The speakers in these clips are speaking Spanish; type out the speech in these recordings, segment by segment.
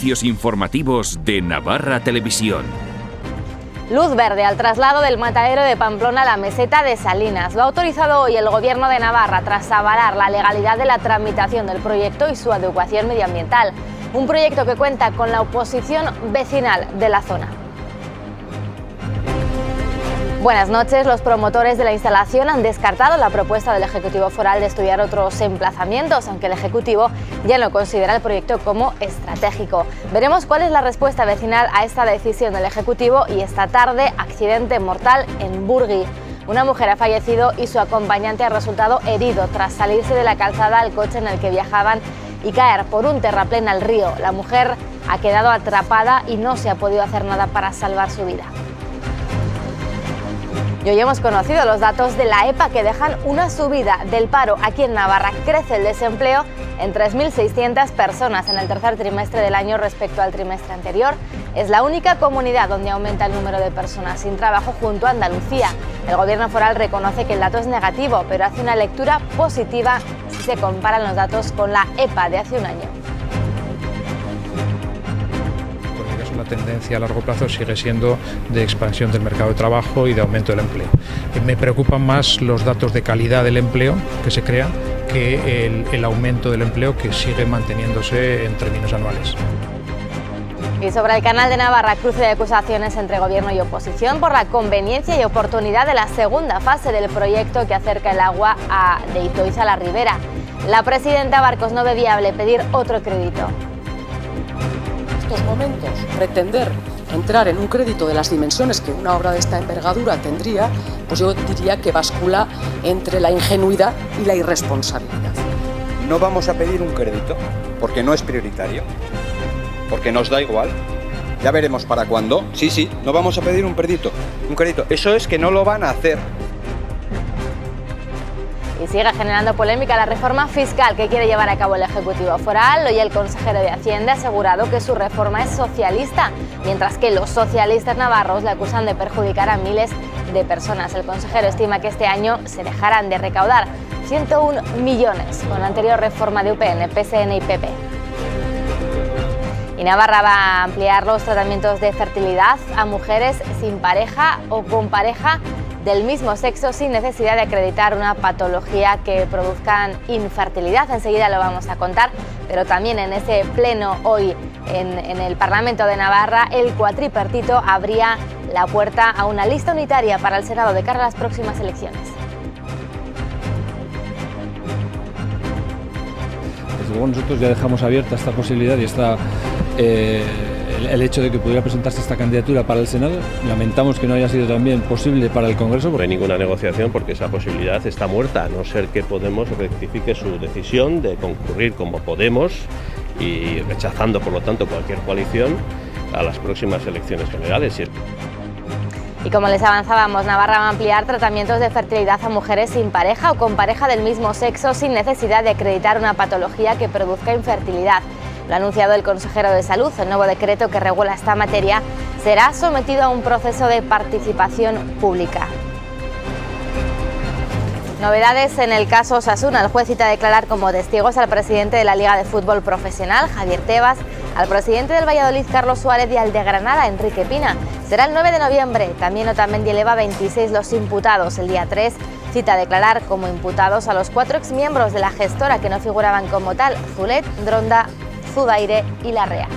servicios informativos de Navarra Televisión. Luz verde al traslado del matadero de Pamplona a la meseta de Salinas. Lo ha autorizado hoy el Gobierno de Navarra tras avalar la legalidad de la tramitación del proyecto y su adecuación medioambiental. Un proyecto que cuenta con la oposición vecinal de la zona. Buenas noches. Los promotores de la instalación han descartado la propuesta del Ejecutivo Foral de estudiar otros emplazamientos, aunque el Ejecutivo ya no considera el proyecto como estratégico. Veremos cuál es la respuesta vecinal a esta decisión del Ejecutivo y esta tarde, accidente mortal en Burgui. Una mujer ha fallecido y su acompañante ha resultado herido tras salirse de la calzada al coche en el que viajaban y caer por un terraplén al río. La mujer ha quedado atrapada y no se ha podido hacer nada para salvar su vida. Y hoy hemos conocido los datos de la EPA que dejan una subida del paro aquí en Navarra. Crece el desempleo en 3.600 personas en el tercer trimestre del año respecto al trimestre anterior. Es la única comunidad donde aumenta el número de personas sin trabajo junto a Andalucía. El Gobierno foral reconoce que el dato es negativo, pero hace una lectura positiva si se comparan los datos con la EPA de hace un año. La tendencia a largo plazo sigue siendo de expansión del mercado de trabajo y de aumento del empleo. Me preocupan más los datos de calidad del empleo que se crea que el aumento del empleo que sigue manteniéndose en términos anuales. Y sobre el Canal de Navarra, cruce de acusaciones entre Gobierno y oposición por la conveniencia y oportunidad de la segunda fase del proyecto que acerca el agua de Itoiz a la Ribera. La presidenta Barcos no ve viable pedir otro crédito. En estos momentos, pretender entrar en un crédito de las dimensiones que una obra de esta envergadura tendría, pues yo diría que bascula entre la ingenuidad y la irresponsabilidad. No vamos a pedir un crédito porque no es prioritario, porque nos da igual. Ya veremos para cuándo. Sí, no vamos a pedir un crédito. Eso es que no lo van a hacer. Y sigue generando polémica la reforma fiscal que quiere llevar a cabo el Ejecutivo Foral. Hoy el consejero de Hacienda ha asegurado que su reforma es socialista, mientras que los socialistas navarros le acusan de perjudicar a miles de personas. El consejero estima que este año se dejarán de recaudar 101 millones con la anterior reforma de UPN, PSN y PP. Y Navarra va a ampliar los tratamientos de fertilidad a mujeres sin pareja o con pareja del mismo sexo sin necesidad de acreditar una patología que produzcan infertilidad. Enseguida lo vamos a contar, pero también en ese pleno hoy en el Parlamento de Navarra, el cuatripartito abría la puerta a una lista unitaria para el Senado de cara a las próximas elecciones. Desde luego nosotros ya dejamos abierta esta posibilidad y el hecho de que pudiera presentarse esta candidatura para el Senado. Lamentamos que no haya sido también posible para el Congreso. No hay ninguna negociación porque esa posibilidad está muerta, a no ser que Podemos rectifique su decisión de concurrir como Podemos y rechazando, por lo tanto, cualquier coalición a las próximas elecciones generales. Y como les avanzábamos, Navarra va a ampliar tratamientos de fertilidad a mujeres sin pareja o con pareja del mismo sexo sin necesidad de acreditar una patología que produzca infertilidad. Lo ha anunciado el consejero de Salud. El nuevo decreto que regula esta materia será sometido a un proceso de participación pública. Novedades en el caso Osasuna. El juez cita a declarar como testigos al presidente de la Liga de Fútbol Profesional, Javier Tebas, al presidente del Valladolid, Carlos Suárez, y al de Granada, Enrique Pina. Será el 9 de noviembre. También Otamendi eleva 26 los imputados. El día 3 cita a declarar como imputados a los 4 exmiembros de la gestora que no figuraban como tal: Zulet, Dronda, Zudaire y Larrea.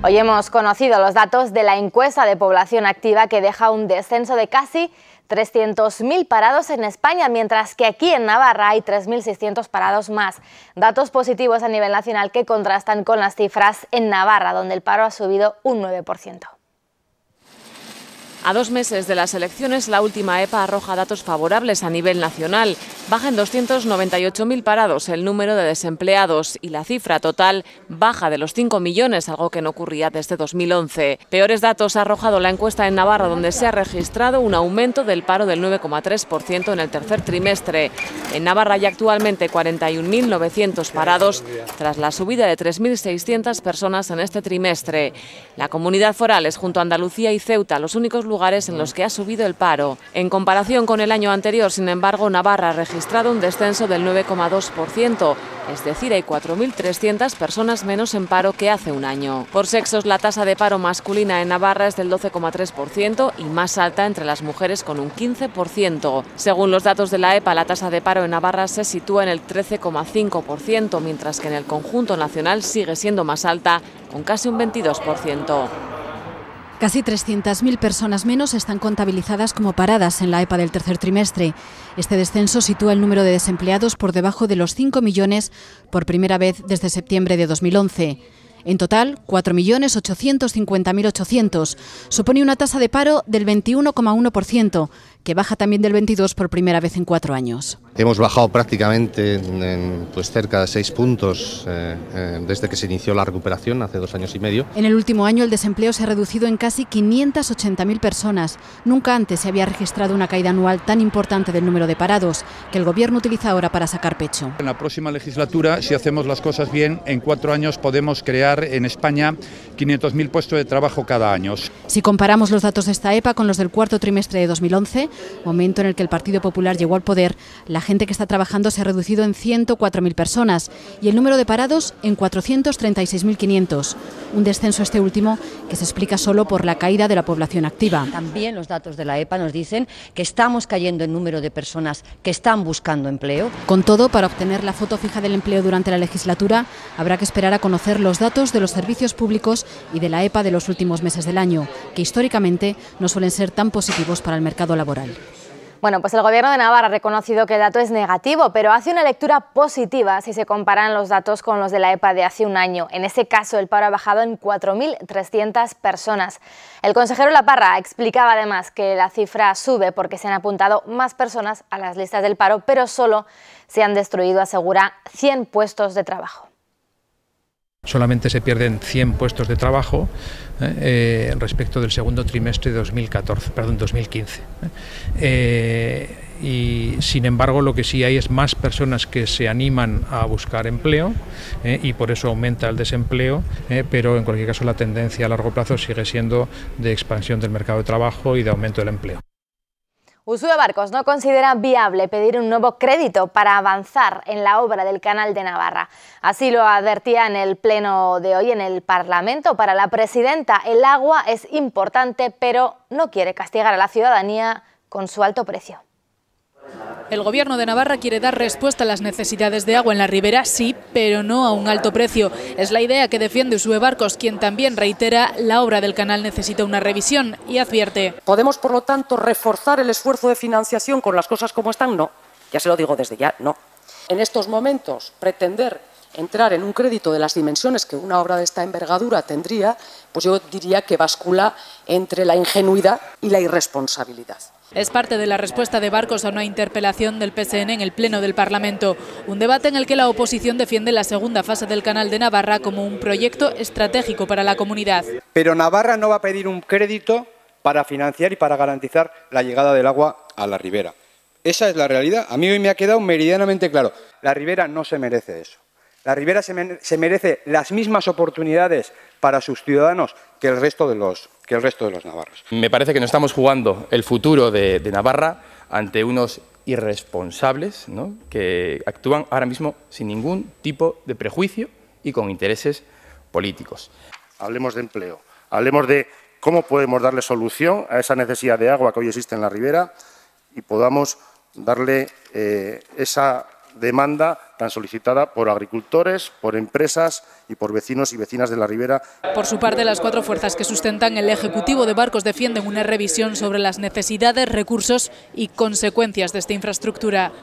Hoy hemos conocido los datos de la encuesta de población activa que deja un descenso de casi 300.000 parados en España, mientras que aquí en Navarra hay 3.600 parados más. Datos positivos a nivel nacional que contrastan con las cifras en Navarra, donde el paro ha subido un 9%. A 2 meses de las elecciones, la última EPA arroja datos favorables a nivel nacional. Baja en 298.000 parados el número de desempleados y la cifra total baja de los 5 millones, algo que no ocurría desde 2011. Peores datos ha arrojado la encuesta en Navarra, donde se ha registrado un aumento del paro del 9,3% en el tercer trimestre. En Navarra hay actualmente 41.900 parados, tras la subida de 3.600 personas en este trimestre. La comunidad foral es, junto a Andalucía y Ceuta, los únicos lugares lugares en los que ha subido el paro. En comparación con el año anterior, sin embargo, Navarra ha registrado un descenso del 9,2%, es decir, hay 4.300 personas menos en paro que hace un año. Por sexos, la tasa de paro masculina en Navarra es del 12,3% y más alta entre las mujeres con un 15%. Según los datos de la EPA, la tasa de paro en Navarra se sitúa en el 13,5%, mientras que en el conjunto nacional sigue siendo más alta, con casi un 22%. Casi 300.000 personas menos están contabilizadas como paradas en la EPA del tercer trimestre. Este descenso sitúa el número de desempleados por debajo de los 5 millones por primera vez desde septiembre de 2011. En total, 4.850.800. Supone una tasa de paro del 21,1%, que baja también del 22% por primera vez en 4 años. Hemos bajado prácticamente cerca de 6 puntos desde que se inició la recuperación hace 2 años y medio. En el último año el desempleo se ha reducido en casi 580.000 personas. Nunca antes se había registrado una caída anual tan importante del número de parados, que el Gobierno utiliza ahora para sacar pecho. En la próxima legislatura, si hacemos las cosas bien, en 4 años podemos crear en España 500.000 puestos de trabajo cada año. Si comparamos los datos de esta EPA con los del cuarto trimestre de 2011, momento en el que el Partido Popular llegó al poder, la gente que está trabajando se ha reducido en 104.000 personas y el número de parados en 436.500. Un descenso este último que se explica solo por la caída de la población activa. También los datos de la EPA nos dicen que estamos cayendo en número de personas que están buscando empleo. Con todo, para obtener la foto fija del empleo durante la legislatura, habrá que esperar a conocer los datos de los servicios públicos y de la EPA de los últimos meses del año, que históricamente no suelen ser tan positivos para el mercado laboral. Bueno, pues el Gobierno de Navarra ha reconocido que el dato es negativo, pero hace una lectura positiva si se comparan los datos con los de la EPA de hace un año. En ese caso, el paro ha bajado en 4.300 personas. El consejero Laparra explicaba además que la cifra sube porque se han apuntado más personas a las listas del paro, pero solo se han destruido, asegura, 100 puestos de trabajo. Solamente se pierden 100 puestos de trabajo respecto del segundo trimestre de 2015. Y sin embargo lo que sí hay es más personas que se animan a buscar empleo y por eso aumenta el desempleo, pero en cualquier caso la tendencia a largo plazo sigue siendo de expansión del mercado de trabajo y de aumento del empleo. Usue Barcos no considera viable pedir un nuevo crédito para avanzar en la obra del Canal de Navarra. Así lo advertía en el pleno de hoy en el Parlamento. Para la presidenta, el agua es importante, pero no quiere castigar a la ciudadanía con su alto precio. El Gobierno de Navarra quiere dar respuesta a las necesidades de agua en la ribera, sí, pero no a un alto precio. Es la idea que defiende Usue Barcos, quien también reitera la obra del canal necesita una revisión y advierte. ¿Podemos, por lo tanto, reforzar el esfuerzo de financiación con las cosas como están? No. Ya se lo digo desde ya, no. En estos momentos, pretender entrar en un crédito de las dimensiones que una obra de esta envergadura tendría, pues yo diría que bascula entre la ingenuidad y la irresponsabilidad. Es parte de la respuesta de Barcos a una interpelación del PSN en el Pleno del Parlamento. Un debate en el que la oposición defiende la segunda fase del Canal de Navarra como un proyecto estratégico para la comunidad. Pero Navarra no va a pedir un crédito para financiar y para garantizar la llegada del agua a la ribera. Esa es la realidad. A mí hoy me ha quedado meridianamente claro. La ribera no se merece eso. La ribera se merece las mismas oportunidades para sus ciudadanos que el resto de los navarros. Me parece que nos estamos jugando el futuro de Navarra ante unos irresponsables, ¿no?, que actúan ahora mismo sin ningún tipo de prejuicio y con intereses políticos. Hablemos de empleo, hablemos de cómo podemos darle solución a esa necesidad de agua que hoy existe en la ribera y podamos darle esa demanda tan solicitada por agricultores, por empresas y por vecinos y vecinas de la ribera. Por su parte, las 4 fuerzas que sustentan el Ejecutivo de Barcos defienden una revisión sobre las necesidades, recursos y consecuencias de esta infraestructura.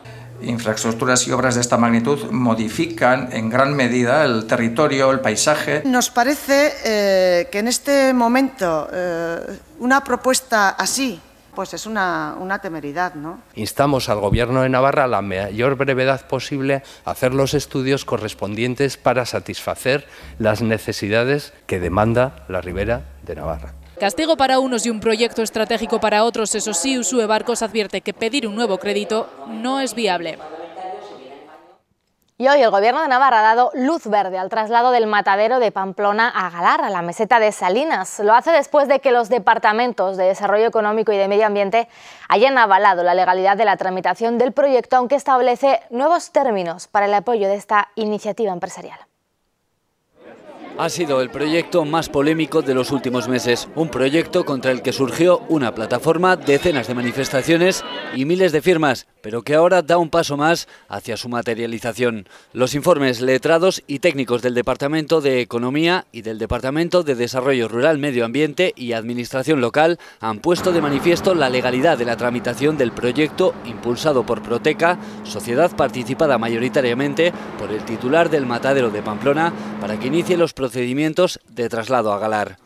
Infraestructuras y obras de esta magnitud modifican en gran medida el territorio, el paisaje. Nos parece que en este momento una propuesta así pues es una temeridad, ¿no? Instamos al Gobierno de Navarra a la mayor brevedad posible a hacer los estudios correspondientes para satisfacer las necesidades que demanda la ribera de Navarra. Castigo para unos y un proyecto estratégico para otros. Eso sí, Usue Barcos advierte que pedir un nuevo crédito no es viable. Y hoy el Gobierno de Navarra ha dado luz verde al traslado del matadero de Pamplona a Galar, a la meseta de Salinas. Lo hace después de que los departamentos de Desarrollo Económico y de Medio Ambiente hayan avalado la legalidad de la tramitación del proyecto, aunque establece nuevos términos para el apoyo de esta iniciativa empresarial. Ha sido el proyecto más polémico de los últimos meses, un proyecto contra el que surgió una plataforma, decenas de manifestaciones y miles de firmas, pero que ahora da un paso más hacia su materialización. Los informes letrados y técnicos del Departamento de Economía y del Departamento de Desarrollo Rural, Medio Ambiente y Administración Local han puesto de manifiesto la legalidad de la tramitación del proyecto impulsado por Proteca, sociedad participada mayoritariamente por el titular del matadero de Pamplona, para que inicie los procedimientos de traslado a Galar.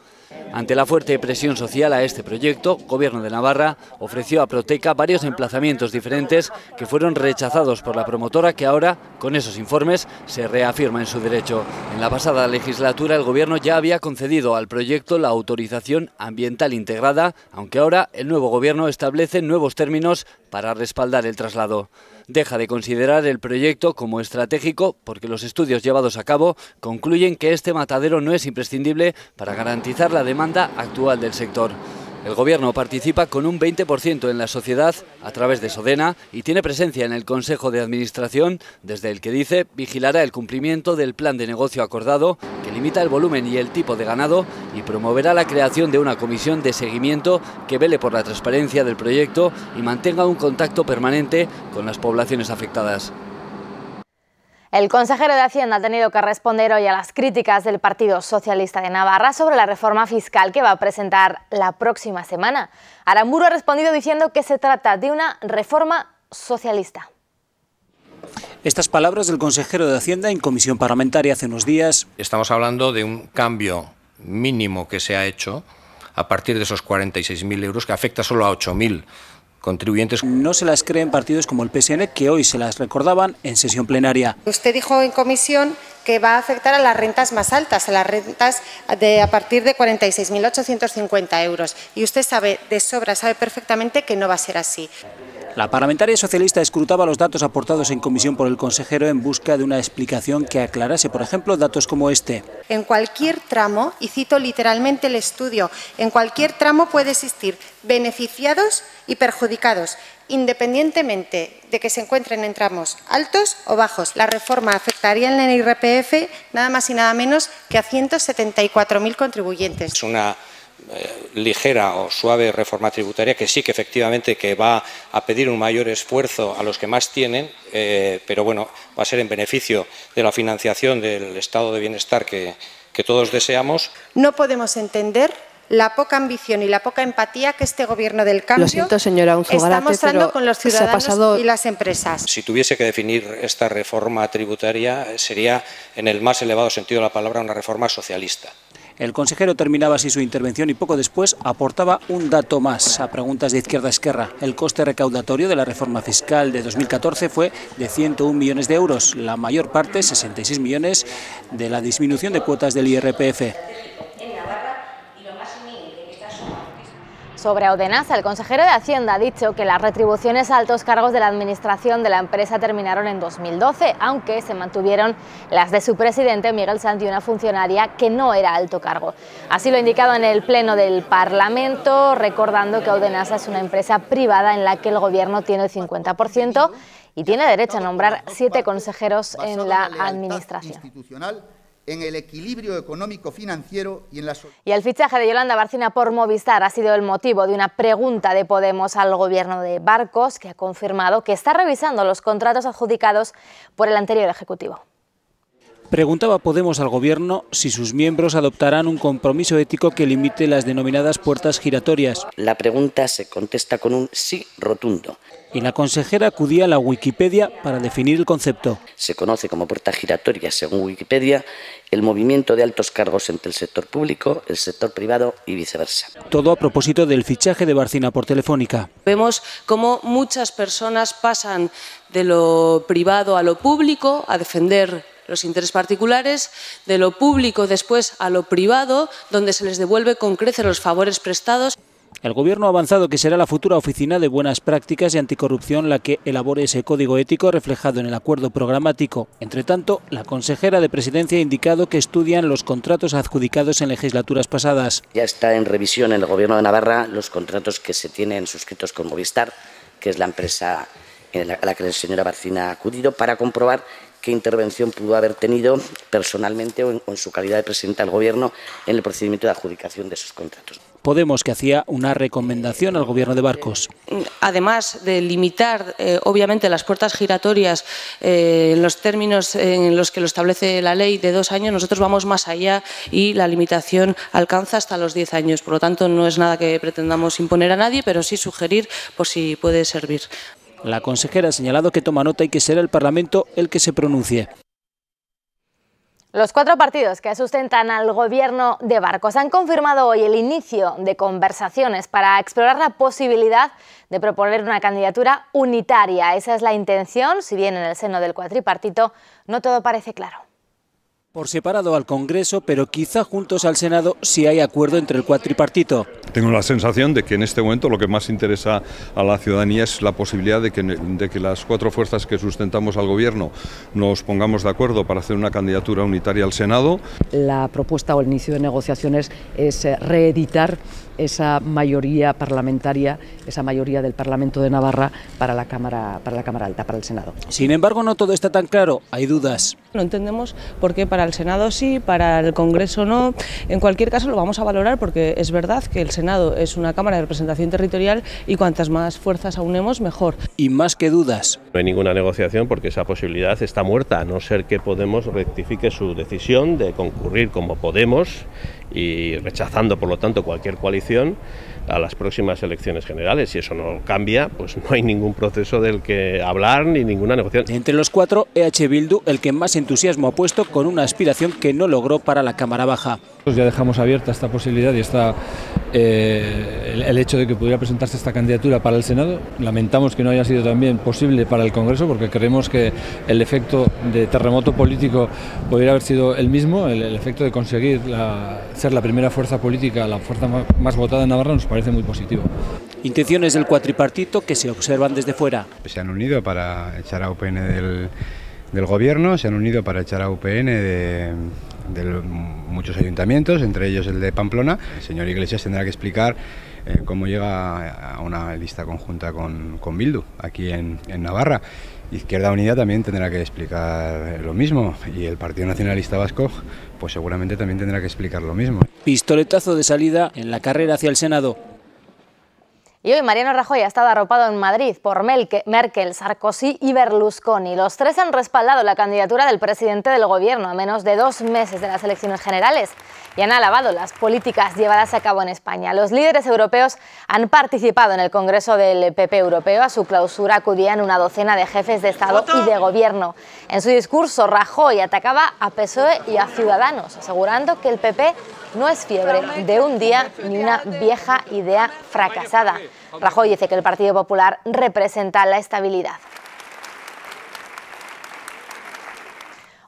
Ante la fuerte presión social a este proyecto, Gobierno de Navarra ofreció a Proteca varios emplazamientos diferentes que fueron rechazados por la promotora, que ahora, con esos informes, se reafirma en su derecho. En la pasada legislatura el Gobierno ya había concedido al proyecto la autorización ambiental integrada, aunque ahora el nuevo Gobierno establece nuevos términos para respaldar el traslado. Deja de considerar el proyecto como estratégico porque los estudios llevados a cabo concluyen que este matadero no es imprescindible para garantizar la demanda actual del sector. El Gobierno participa con un 20% en la sociedad a través de Sodena y tiene presencia en el Consejo de Administración, desde el que dice vigilará el cumplimiento del plan de negocio acordado, que limita el volumen y el tipo de ganado, y promoverá la creación de una comisión de seguimiento que vele por la transparencia del proyecto y mantenga un contacto permanente con las poblaciones afectadas. El consejero de Hacienda ha tenido que responder hoy a las críticas del Partido Socialista de Navarra sobre la reforma fiscal que va a presentar la próxima semana. Aramburu ha respondido diciendo que se trata de una reforma socialista. Estas palabras del consejero de Hacienda en comisión parlamentaria hace unos días. Estamos hablando de un cambio mínimo que se ha hecho a partir de esos 46.000 euros, que afecta solo a 8.000 contribuyentes. No se las creen partidos como el PSN, que hoy se las recordaban en sesión plenaria. Usted dijo en comisión que va a afectar a las rentas más altas, a las rentas a partir de 46.850 euros. Y usted sabe de sobra, sabe perfectamente que no va a ser así. La parlamentaria socialista escrutaba los datos aportados en comisión por el consejero en busca de una explicación que aclarase, por ejemplo, datos como este. En cualquier tramo, y cito literalmente el estudio, en cualquier tramo puede existir beneficiados y perjudicados, independientemente de que se encuentren en tramos altos o bajos. La reforma afectaría en el IRPF nada más y nada menos que a 174.000 contribuyentes. Es una ligera o suave reforma tributaria que sí que efectivamente que va a pedir un mayor esfuerzo a los que más tienen, pero bueno, va a ser en beneficio de la financiación del estado de bienestar que todos deseamos. No podemos entender la poca ambición y la poca empatía que este Gobierno del Cambio está mostrando con los ciudadanos y las empresas. Si tuviese que definir esta reforma tributaria, sería en el más elevado sentido de la palabra una reforma socialista. El consejero terminaba así su intervención y poco después aportaba un dato más a preguntas de Izquierda Esquerra. El coste recaudatorio de la reforma fiscal de 2014 fue de 101 millones de euros, la mayor parte, 66 millones, de la disminución de cuotas del IRPF. Sobre Audenasa, el consejero de Hacienda ha dicho que las retribuciones a altos cargos de la administración de la empresa terminaron en 2012, aunque se mantuvieron las de su presidente, Miguel Sanz, y una funcionaria que no era alto cargo. Así lo ha indicado en el Pleno del Parlamento, recordando que Audenasa es una empresa privada en la que el Gobierno tiene el 50% y tiene derecho a nombrar 7 consejeros en la administración. En el equilibrio económico-financiero y en la... Y el fichaje de Yolanda Barcina por Movistar ha sido el motivo de una pregunta de Podemos al Gobierno de Barcos, que ha confirmado que está revisando los contratos adjudicados por el anterior Ejecutivo. Preguntaba Podemos al Gobierno si sus miembros adoptarán un compromiso ético que limite las denominadas puertas giratorias. La pregunta se contesta con un sí rotundo. Y la consejera acudía a la Wikipedia para definir el concepto. Se conoce como puerta giratoria, según Wikipedia, el movimiento de altos cargos entre el sector público, el sector privado y viceversa. Todo a propósito del fichaje de Barcina por Telefónica. Vemos cómo muchas personas pasan de lo privado a lo público a defender los intereses particulares, de lo público después a lo privado, donde se les devuelve con creces los favores prestados. El Gobierno ha avanzado que será la futura Oficina de Buenas Prácticas y Anticorrupción la que elabore ese código ético reflejado en el acuerdo programático. Entre tanto, la consejera de Presidencia ha indicado que estudian los contratos adjudicados en legislaturas pasadas. Ya está en revisión en el Gobierno de Navarra los contratos que se tienen suscritos con Movistar, que es la empresa a la que la señora Barcina ha acudido, para comprobar qué intervención pudo haber tenido personalmente o en su calidad de presidenta del Gobierno en el procedimiento de adjudicación de esos contratos. Podemos, que hacía una recomendación al Gobierno de Barcos. Además de limitar, obviamente, las puertas giratorias en los términos en los que lo establece la ley de 2 años, nosotros vamos más allá y la limitación alcanza hasta los 10 años. Por lo tanto, no es nada que pretendamos imponer a nadie, pero sí sugerir por si puede servir. La consejera ha señalado que toma nota y que será el Parlamento el que se pronuncie. Los 4 partidos que sustentan al Gobierno de Barcos han confirmado hoy el inicio de conversaciones para explorar la posibilidad de proponer una candidatura unitaria. Esa es la intención, si bien en el seno del cuatripartito no todo parece claro. Por separado al Congreso, pero quizá juntos al Senado si hay acuerdo entre el cuatripartito. Tengo la sensación de que en este momento lo que más interesa a la ciudadanía es la posibilidad de que las 4 fuerzas que sustentamos al Gobierno nos pongamos de acuerdo para hacer una candidatura unitaria al Senado. La propuesta o el inicio de negociaciones es reeditar esa mayoría parlamentaria, esa mayoría del Parlamento de Navarra para la Cámara Alta, para el Senado. Sin embargo, no todo está tan claro, hay dudas. No entendemos por qué para el Senado sí, para el Congreso no. En cualquier caso lo vamos a valorar porque es verdad que el Senado es una Cámara de representación territorial y cuantas más fuerzas aunemos, mejor. Y más que dudas. No hay ninguna negociación porque esa posibilidad está muerta, a no ser que Podemos rectifique su decisión de concurrir como Podemos y rechazando, por lo tanto, cualquier coalición a las próximas elecciones generales. Si eso no cambia, pues no hay ningún proceso del que hablar ni ninguna negociación. Entre los 4, EH Bildu, el que más entusiasmo ha puesto con una aspiración que no logró para la Cámara Baja. Ya dejamos abierta esta posibilidad y el hecho de que pudiera presentarse esta candidatura para el Senado. Lamentamos que no haya sido también posible para el Congreso porque creemos que el efecto de terremoto político podría haber sido el mismo, el efecto de conseguir ser la primera fuerza política, la fuerza más votada en Navarra, nos parece muy positivo. Intenciones del cuatripartito que se observan desde fuera. Se han unido para echar a UPN del Gobierno, se han unido para echar a UPN de muchos ayuntamientos, entre ellos el de Pamplona. El señor Iglesias tendrá que explicar cómo llega a una lista conjunta con Bildu aquí en Navarra. Izquierda Unida también tendrá que explicar lo mismo y el Partido Nacionalista Vasco pues seguramente también tendrá que explicar lo mismo. Pistoletazo de salida en la carrera hacia el Senado. Y hoy Mariano Rajoy ha estado arropado en Madrid por Merkel, Sarkozy y Berlusconi. Los 3 han respaldado la candidatura del presidente del Gobierno a menos de 2 meses de las elecciones generales y han alabado las políticas llevadas a cabo en España. Los líderes europeos han participado en el Congreso del PP Europeo. A su clausura acudían una docena de jefes de Estado y de Gobierno. En su discurso, Rajoy atacaba a PSOE y a Ciudadanos, asegurando que el PP no es fiebre de un día ni una vieja idea fracasada. Rajoy dice que el Partido Popular representa la estabilidad.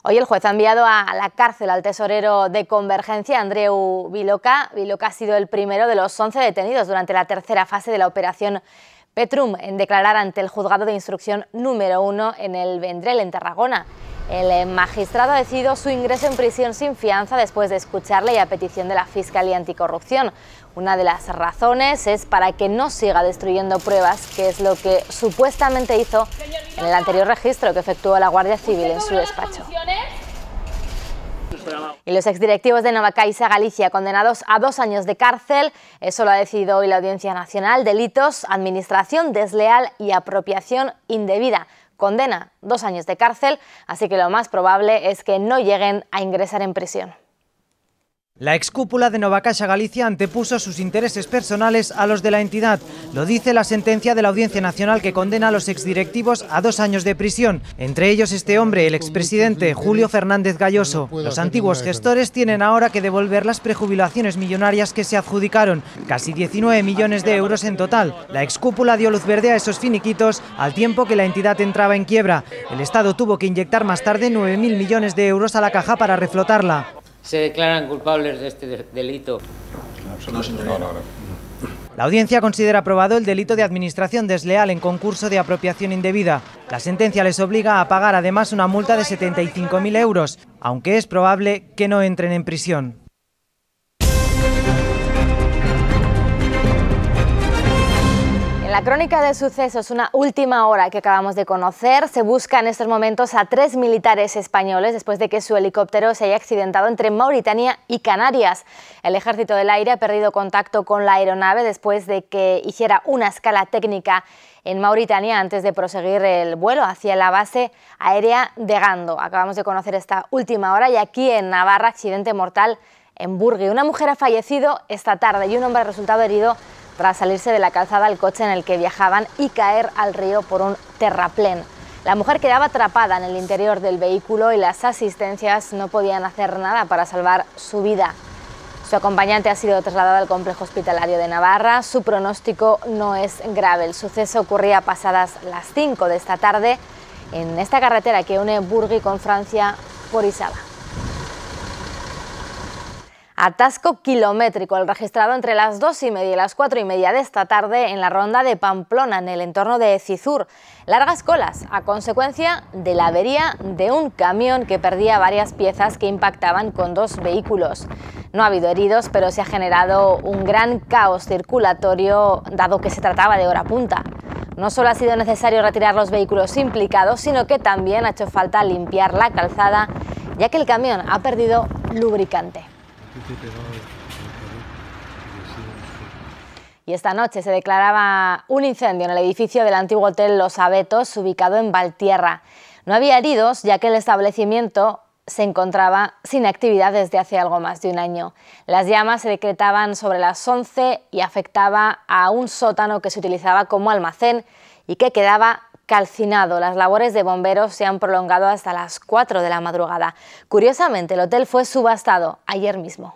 Hoy el juez ha enviado a la cárcel al tesorero de Convergencia, Andreu Viloca. Viloca ha sido el primero de los 11 detenidos durante la tercera fase de la operación Petrum en declarar ante el juzgado de instrucción número 1 en el Vendrell, en Tarragona. El magistrado ha decidido su ingreso en prisión sin fianza después de escucharle y a petición de la Fiscalía Anticorrupción. Una de las razones es para que no siga destruyendo pruebas, que es lo que supuestamente hizo en el anterior registro que efectuó la Guardia Civil en su despacho. Y los exdirectivos de Novacaixa Galicia, condenados a 2 años de cárcel, eso lo ha decidido hoy la Audiencia Nacional, delitos, administración desleal y apropiación indebida. Condena 2 años de cárcel, así que lo más probable es que no lleguen a ingresar en prisión. La excúpula de Novacaixa Galicia antepuso sus intereses personales a los de la entidad. Lo dice la sentencia de la Audiencia Nacional que condena a los exdirectivos a 2 años de prisión. Entre ellos este hombre, el expresidente Julio Fernández Galloso. Los antiguos gestores tienen ahora que devolver las prejubilaciones millonarias que se adjudicaron, casi 19 millones de euros en total. La excúpula dio luz verde a esos finiquitos al tiempo que la entidad entraba en quiebra. El Estado tuvo que inyectar más tarde 9.000 millones de euros a la caja para reflotarla. ¿Se declaran culpables de este delito? No. La audiencia considera probado el delito de administración desleal en concurso de apropiación indebida. La sentencia les obliga a pagar además una multa de 75.000 euros, aunque es probable que no entren en prisión. En la crónica de sucesos, una última hora que acabamos de conocer, se busca en estos momentos a 3 militares españoles después de que su helicóptero se haya accidentado entre Mauritania y Canarias. El Ejército del Aire ha perdido contacto con la aeronave después de que hiciera una escala técnica en Mauritania antes de proseguir el vuelo hacia la base aérea de Gando. Acabamos de conocer esta última hora y aquí en Navarra, accidente mortal en Burgui. Una mujer ha fallecido esta tarde y un hombre ha resultado herido tras salirse de la calzada al coche en el que viajaban y caer al río por un terraplén. La mujer quedaba atrapada en el interior del vehículo y las asistencias no podían hacer nada para salvar su vida. Su acompañante ha sido trasladado al complejo hospitalario de Navarra. Su pronóstico no es grave. El suceso ocurría pasadas las 5 de esta tarde en esta carretera que une Burgui con Francia por Isaba. Atasco kilométrico el registrado entre las 2:30 y las 4:30 de esta tarde en la ronda de Pamplona, en el entorno de Cizur. Largas colas a consecuencia de la avería de un camión que perdía varias piezas que impactaban con 2 vehículos. No ha habido heridos, pero se ha generado un gran caos circulatorio dado que se trataba de hora punta. No solo ha sido necesario retirar los vehículos implicados, sino que también ha hecho falta limpiar la calzada, ya que el camión ha perdido lubricante. Y esta noche se declaraba un incendio en el edificio del antiguo hotel Los Abetos, ubicado en Valtierra. No había heridos, ya que el establecimiento se encontraba sin actividad desde hace algo más de un año. Las llamas se decretaban sobre las 11 y afectaba a un sótano que se utilizaba como almacén y que quedaba calcinado. Las labores de bomberos se han prolongado hasta las 4 de la madrugada. Curiosamente, el hotel fue subastado ayer mismo.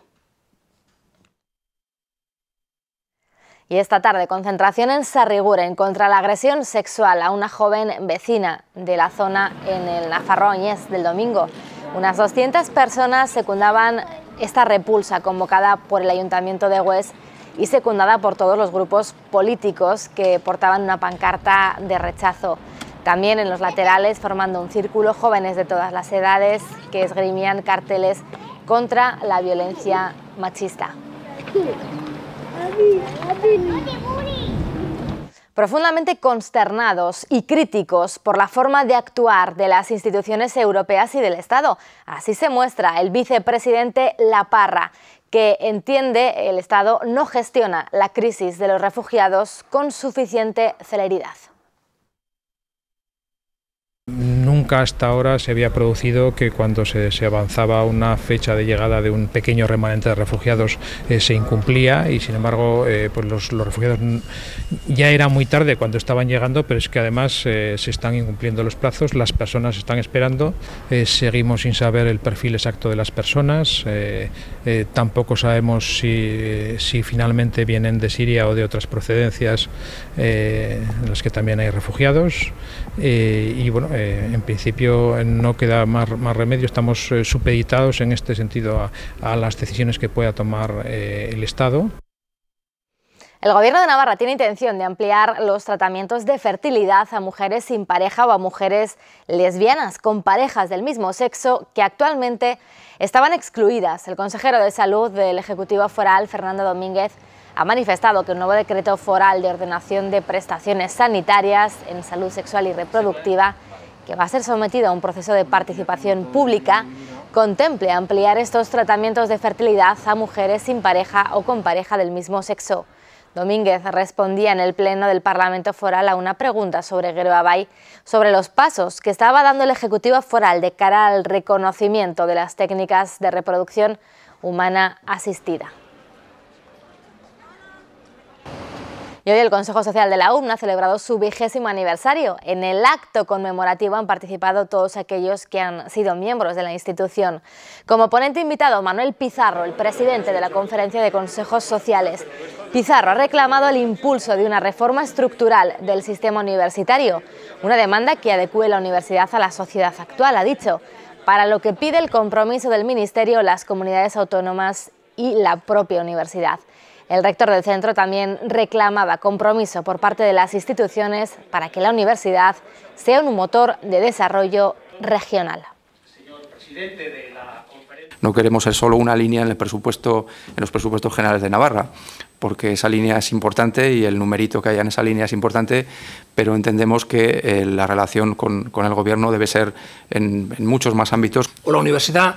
Y esta tarde, concentración en Sarriguren contra la agresión sexual a una joven vecina de la zona en el Nafarroñez del domingo. Unas 200 personas secundaban esta repulsa convocada por el Ayuntamiento de Hues y secundada por todos los grupos políticos que portaban una pancarta de rechazo. También en los laterales, formando un círculo, jóvenes de todas las edades que esgrimían carteles contra la violencia machista. Profundamente consternados y críticos por la forma de actuar de las instituciones europeas y del Estado. Así se muestra el vicepresidente Laparra, que entiende el Estado no gestiona la crisis de los refugiados con suficiente celeridad. Nunca hasta ahora se había producido que cuando se avanzaba una fecha de llegada de un pequeño remanente de refugiados se incumplía y sin embargo pues los refugiados ya era muy tarde cuando estaban llegando, pero es que además se están incumpliendo los plazos, las personas están esperando, seguimos sin saber el perfil exacto de las personas, tampoco sabemos si finalmente vienen de Siria o de otras procedencias en las que también hay refugiados y bueno, en principio no queda más remedio, estamos supeditados en este sentido a las decisiones que pueda tomar el Estado. El Gobierno de Navarra tiene intención de ampliar los tratamientos de fertilidad a mujeres sin pareja o a mujeres lesbianas con parejas del mismo sexo que actualmente estaban excluidas. El consejero de Salud del Ejecutivo Foral, Fernando Domínguez, ha manifestado que un nuevo decreto foral de ordenación de prestaciones sanitarias en salud sexual y reproductiva, que va a ser sometido a un proceso de participación pública, contemple ampliar estos tratamientos de fertilidad a mujeres sin pareja o con pareja del mismo sexo. Domínguez respondía en el Pleno del Parlamento Foral a una pregunta sobre Gero Abay sobre los pasos que estaba dando el Ejecutivo Foral de cara al reconocimiento de las técnicas de reproducción humana asistida. Y hoy el Consejo Social de la UMNA ha celebrado su 20º aniversario. En el acto conmemorativo han participado todos aquellos que han sido miembros de la institución. Como ponente invitado, Manuel Pizarro, el presidente de la Conferencia de Consejos Sociales. Pizarro ha reclamado el impulso de una reforma estructural del sistema universitario, una demanda que adecue la universidad a la sociedad actual, ha dicho, para lo que pide el compromiso del Ministerio, las comunidades autónomas y la propia universidad. El rector del centro también reclamaba compromiso por parte de las instituciones para que la universidad sea un motor de desarrollo regional. No queremos ser solo una línea en los presupuestos generales de Navarra, porque esa línea es importante y el numerito que haya en esa línea es importante, pero entendemos que la relación con el Gobierno debe ser en muchos más ámbitos. O la universidad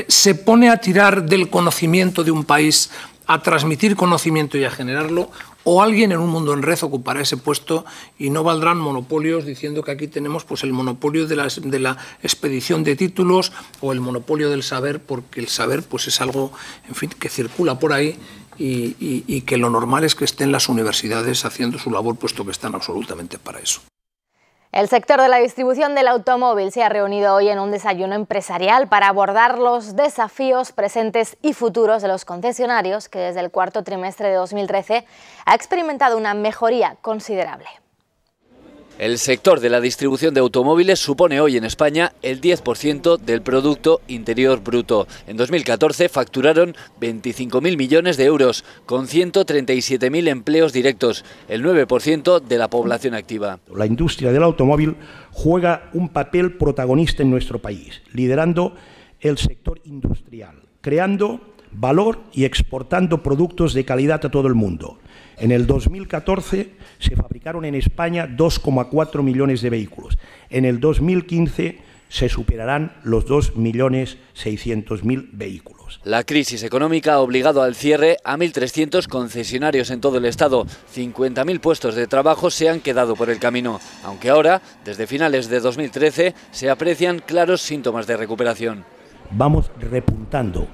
se pone a tirar del conocimiento de un país, a transmitir conocimiento y a generarlo, o alguien en un mundo en red ocupará ese puesto y no valdrán monopolios diciendo que aquí tenemos pues, el monopolio de la expedición de títulos o el monopolio del saber, porque el saber pues, es algo, en fin, que circula por ahí y que lo normal es que estén las universidades haciendo su labor, puesto que están absolutamente para eso. El sector de la distribución del automóvil se ha reunido hoy en un desayuno empresarial para abordar los desafíos presentes y futuros de los concesionarios, que desde el cuarto trimestre de 2013 ha experimentado una mejoría considerable. El sector de la distribución de automóviles supone hoy en España el 10% del Producto Interior Bruto. En 2014 facturaron 25.000 millones de euros, con 137.000 empleos directos, el 9% de la población activa. La industria del automóvil juega un papel protagonista en nuestro país, liderando el sector industrial, creando valor y exportando productos de calidad a todo el mundo. En el 2014 se fabricaron en España 2,4 millones de vehículos. En el 2015 se superarán los 2.600.000 vehículos. La crisis económica ha obligado al cierre a 1.300 concesionarios en todo el Estado. 50.000 puestos de trabajo se han quedado por el camino, aunque ahora, desde finales de 2013, se aprecian claros síntomas de recuperación. Vamos repuntando.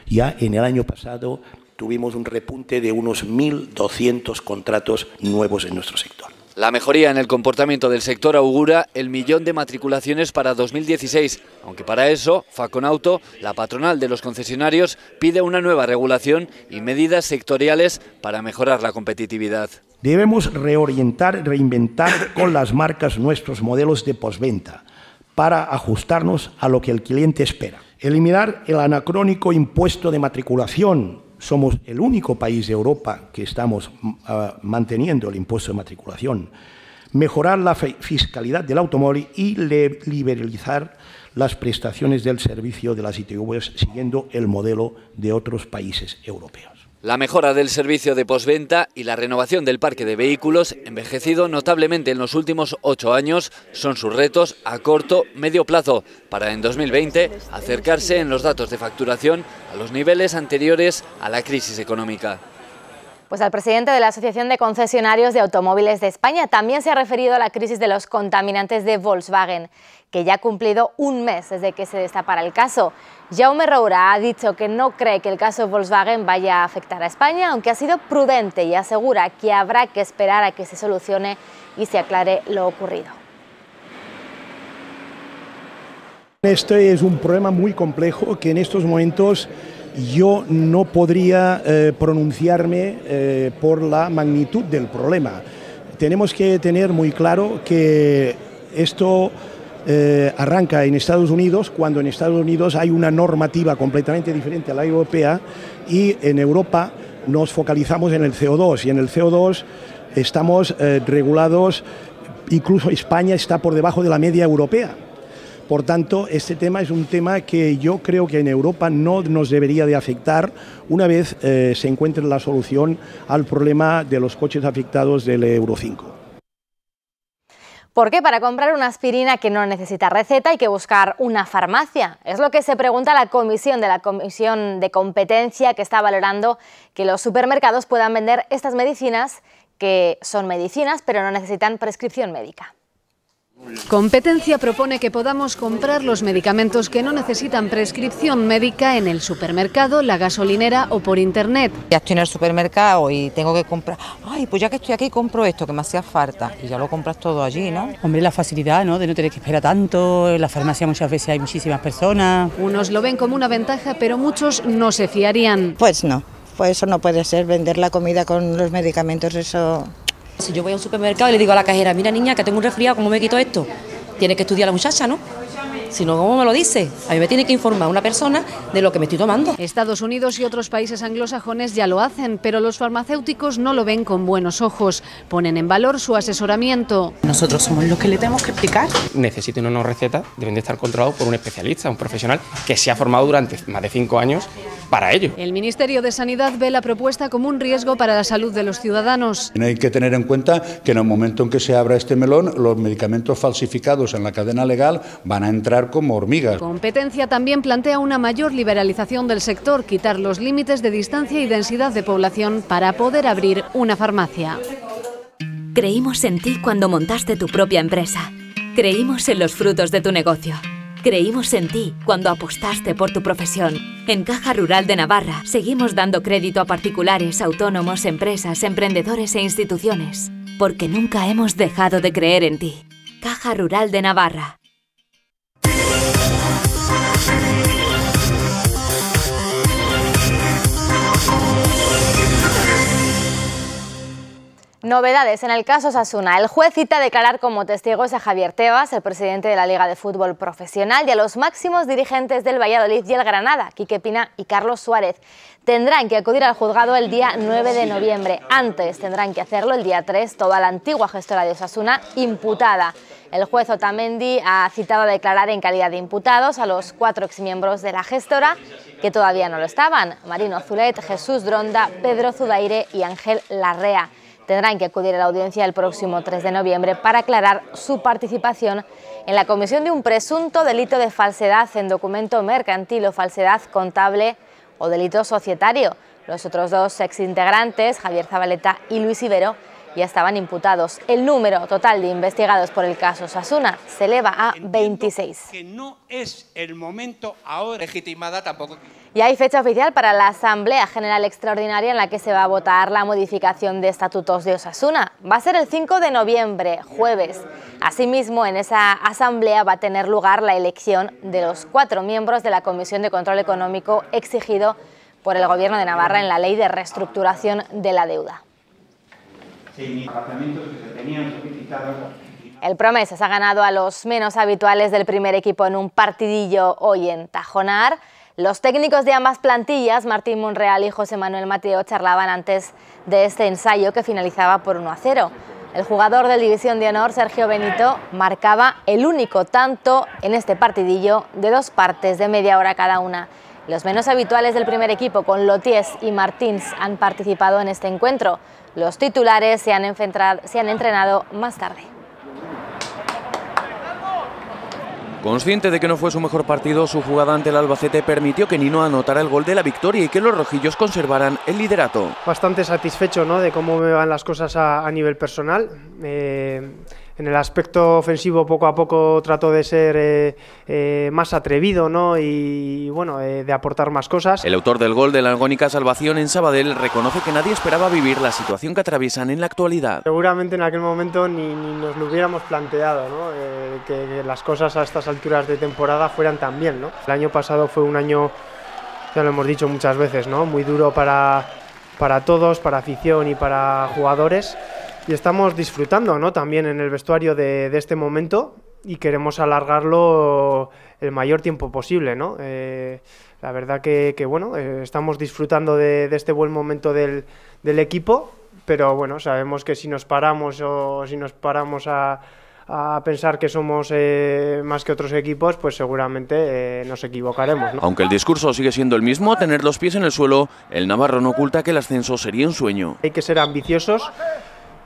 Ya en el año pasado tuvimos un repunte de unos 1.200 contratos nuevos en nuestro sector. La mejoría en el comportamiento del sector augura el 1.000.000 de matriculaciones para 2016, aunque para eso, Faconauto, la patronal de los concesionarios, pide una nueva regulación y medidas sectoriales para mejorar la competitividad. Debemos reorientar, reinventar con las marcas nuestros modelos de postventa para ajustarnos a lo que el cliente espera. Eliminar el anacrónico impuesto de matriculación. Somos el único país de Europa que estamos manteniendo el impuesto de matriculación. Mejorar la fiscalidad del automóvil y liberalizar las prestaciones del servicio de las ITVs siguiendo el modelo de otros países europeos. La mejora del servicio de postventa y la renovación del parque de vehículos, envejecido notablemente en los últimos 8 años, son sus retos a corto, medio plazo, para en 2020 acercarse en los datos de facturación a los niveles anteriores a la crisis económica. Pues el presidente de la Asociación de Concesionarios de Automóviles de España también se ha referido a la crisis de los contaminantes de Volkswagen, que ya ha cumplido un mes desde que se destapara el caso. Jaume Roura ha dicho que no cree que el caso Volkswagen vaya a afectar a España, aunque ha sido prudente y asegura que habrá que esperar a que se solucione y se aclare lo ocurrido. Este es un problema muy complejo que en estos momentos yo no podría pronunciarme por la magnitud del problema. Tenemos que tener muy claro que esto arranca en Estados Unidos, cuando en Estados Unidos hay una normativa completamente diferente a la europea, y en Europa nos focalizamos en el CO2, y en el CO2 estamos regulados, incluso España está por debajo de la media europea. Por tanto, este tema es un tema que yo creo que en Europa no nos debería de afectar una vez se encuentre la solución al problema de los coches afectados del Euro 5. ¿Por qué para comprar una aspirina que no necesita receta hay que buscar una farmacia? Es lo que se pregunta la Comisión de Competencia, que está valorando que los supermercados puedan vender estas medicinas, que son medicinas pero no necesitan prescripción médica. Competencia propone que podamos comprar los medicamentos que no necesitan prescripción médica en el supermercado, la gasolinera o por internet. Ya estoy en el supermercado y tengo que comprar, ay, pues ya que estoy aquí compro esto que me hacía falta, y ya lo compras todo allí, ¿no? Hombre, la facilidad, ¿no?, de no tener que esperar tanto, en la farmacia muchas veces hay muchísimas personas. Unos lo ven como una ventaja, pero muchos no se fiarían. Pues no, pues eso no puede ser, vender la comida con los medicamentos, eso... Si yo voy a un supermercado y le digo a la cajera, mira niña, que tengo un resfriado, ¿cómo me quito esto? Tiene que estudiar la muchacha, ¿no? sino cómo me lo dice. A mí me tiene que informar una persona de lo que me estoy tomando. Estados Unidos y otros países anglosajones ya lo hacen, pero los farmacéuticos no lo ven con buenos ojos. Ponen en valor su asesoramiento. Nosotros somos los que le tenemos que explicar. Necesiten una receta, deben de estar controlados por un especialista, un profesional que se ha formado durante más de 5 años para ello. El Ministerio de Sanidad ve la propuesta como un riesgo para la salud de los ciudadanos. Hay que tener en cuenta que en el momento en que se abra este melón, los medicamentos falsificados en la cadena legal van a entrar como hormigas. Competencia también plantea una mayor liberalización del sector, quitar los límites de distancia y densidad de población para poder abrir una farmacia. Creímos en ti cuando montaste tu propia empresa. Creímos en los frutos de tu negocio. Creímos en ti cuando apostaste por tu profesión. En Caja Rural de Navarra seguimos dando crédito a particulares, autónomos, empresas, emprendedores e instituciones. Porque nunca hemos dejado de creer en ti. Caja Rural de Navarra. Novedades en el caso Osasuna. El juez cita a declarar como testigos a Javier Tebas, el presidente de la Liga de Fútbol Profesional, y a los máximos dirigentes del Valladolid y el Granada, Quique Pina y Carlos Suárez. Tendrán que acudir al juzgado el día 9 de noviembre. Antes tendrán que hacerlo el día 3 toda la antigua gestora de Osasuna imputada. El juez Otamendi ha citado a declarar en calidad de imputados a los 4 exmiembros de la gestora que todavía no lo estaban: Marino Zulet, Jesús Dronda, Pedro Zudaire y Ángel Larrea. Tendrán que acudir a la audiencia el próximo 3 de noviembre para aclarar su participación en la comisión de un presunto delito de falsedad en documento mercantil o falsedad contable o delito societario. Los otros 2 exintegrantes, Javier Zabaleta y Luis Ibero, ya estaban imputados. El número total de investigados por el caso Osasuna se eleva a 26. Que no es el momento ahora legitimada tampoco. Y hay fecha oficial para la Asamblea General Extraordinaria en la que se va a votar la modificación de estatutos de Osasuna. Va a ser el 5 de noviembre, jueves. Asimismo, en esa asamblea va a tener lugar la elección de los 4 miembros de la Comisión de Control Económico exigido por el Gobierno de Navarra en la Ley de Reestructuración de la Deuda. El Promesas ha ganado a los menos habituales del primer equipo en un partidillo hoy en Tajonar. Los técnicos de ambas plantillas, Martín Monreal y José Manuel Mateo, charlaban antes de este ensayo que finalizaba por 1-0. El jugador del División de Honor, Sergio Benito, marcaba el único tanto en este partidillo de 2 partes de media hora cada una. Los menos habituales del primer equipo, con Loties y Martins, han participado en este encuentro. Los titulares se han entrenado más tarde. Consciente de que no fue su mejor partido, su jugada ante el Albacete permitió que Nino anotara el gol de la victoria y que los rojillos conservaran el liderato. Bastante satisfecho, ¿no?, de cómo me van las cosas a nivel personal. En el aspecto ofensivo poco a poco trato de ser más atrevido, ¿no?, y bueno, de aportar más cosas. El autor del gol de la agónica salvación en Sabadell reconoce que nadie esperaba vivir la situación que atraviesan en la actualidad. Seguramente en aquel momento ni nos lo hubiéramos planteado, ¿no?, que las cosas a estas alturas de temporada fueran tan bien, ¿no? El año pasado fue un año, ya lo hemos dicho muchas veces, ¿no?, muy duro para todos, para afición y para jugadores. Y estamos disfrutando, ¿no?, también en el vestuario de este momento, y queremos alargarlo el mayor tiempo posible, ¿no? La verdad que bueno, estamos disfrutando de este buen momento del equipo, pero bueno, sabemos que si nos paramos a pensar que somos más que otros equipos, pues seguramente nos equivocaremos, ¿no? Aunque el discurso sigue siendo el mismo, tener los pies en el suelo, el navarro no oculta que el ascenso sería un sueño. Hay que ser ambiciosos